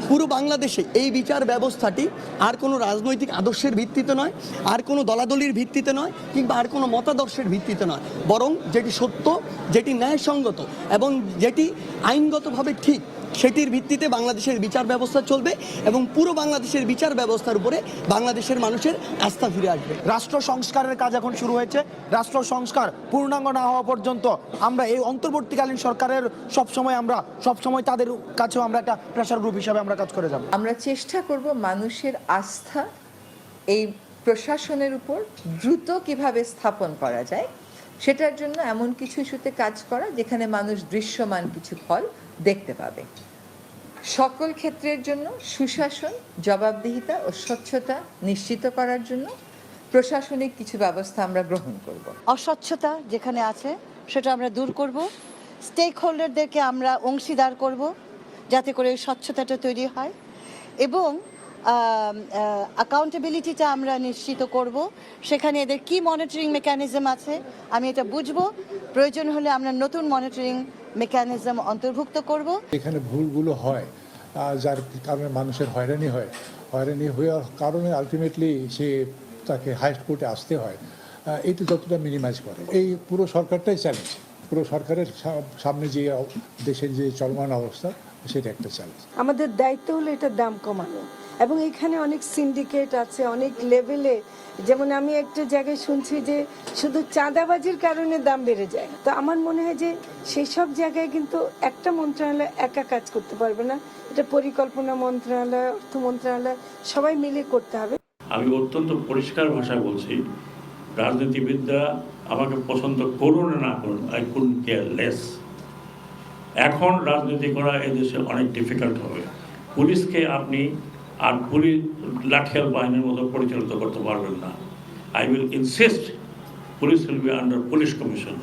পুরো বাংলাদেশে এই বিচার ব্যবস্থাটি আর কোনো রাজনৈতিক আদর্শের ভিত্তিতে নয়, আর কোনো দলাদলির ভিত্তিতে নয়, কিংবা আর কোনো মতাদর্শের ভিত্তিতে নয়, বরং যেটি সত্য, যেটি ন্যায়সঙ্গত এবং যেটি আইনগতভাবে ঠিক, সেটির ভিত্তিতে বাংলাদেশের বিচার ব্যবস্থা চলবে এবং পুরো বাংলাদেশের বিচার ব্যবস্থার উপরে বাংলাদেশের মানুষের আস্থা ফিরে আসবে। রাষ্ট্র সংস্কারের কাজ এখন শুরু হয়েছে। রাষ্ট্র সংস্কার পূর্ণাঙ্গ না হওয়া পর্যন্ত আমরা এই অন্তর্বর্তীকালীন সরকারের সবসময় তাদের কাছেও আমরা একটা প্রেশার গ্রুপ হিসাবে আমরা কাজ করে যাব। আমরা চেষ্টা করব মানুষের আস্থা এই প্রশাসনের উপর দ্রুত কিভাবে স্থাপন করা যায়, সেটার জন্য এমন কিছু ইস্যুতে কাজ করা যেখানে মানুষ দৃশ্যমান কিছু ফল দেখতে পাবে। সকল ক্ষেত্রের জন্য সুশাসন, জবাবদিহিতা ও স্বচ্ছতা নিশ্চিত করার জন্য প্রশাসনিক কিছু ব্যবস্থা আমরা গ্রহণ করব। অস্বচ্ছতা যেখানে আছে সেটা আমরা দূর করব, স্টেক হোল্ডারদেরকে আমরা অংশীদার করব যাতে করে স্বচ্ছতাটা তৈরি হয়, এবং অ্যাকাউন্টেবিলিটিটা আমরা নিশ্চিত করব। সেখানে এদের কি মনিটরিং মেকানিজম আছে আমি এটা বুঝবো, প্রয়োজন হলে আমরা নতুন মনিটরিং মেকানিজম অন্তর্ভুক্ত করব। এখানে ভুলগুলো হয়, যার কারণে মানুষের হয়রানি হওয়ার কারণে আলটিমেটলি তাকে হাইস্ট কোর্টে আসতে হয়, এটি যতটা মিনিমাইজ করে। এই পুরো সরকারটাই চ্যালেঞ্জ, পুরো সরকারের সামনে যে দেশের যে চলমান অবস্থা সেটা একটা চ্যালেঞ্জ। আমাদের দায়িত্ব হলো এটার দাম কমানো, এবং এখানে অনেক সিন্ডিকেট আছে অনেক লেভেলে। যেমন আমি একটা জায়গায় শুনছি যে শুধু চাঁদাবাজির কারণে দাম বেড়ে যায়। তো আমার মনে হয় যে সেই সব জায়গায় কিন্তু একটা মন্ত্রণালয় একা কাজ করতে পারবে না, এটা পরিকল্পনা মন্ত্রণালয়, অর্থ মন্ত্রণালয় সবাই মিলে করতে হবে। আমি অত্যন্ত পরিষ্কার ভাষায় বলছি, রাজনীতিবিদরা আমাকে পছন্দ করুন না করুন, আই কুডন্ট কেয়ার লেস। এখন রাজনীতি করা এদেশে অনেক ডিফিকাল্ট হবে। পুলিশকে আপনি আর পুলিশ লাঠিয়াল বাহিনীর মতো পরিচালিত করতে পারবেন না। I will insist police will be under police commission.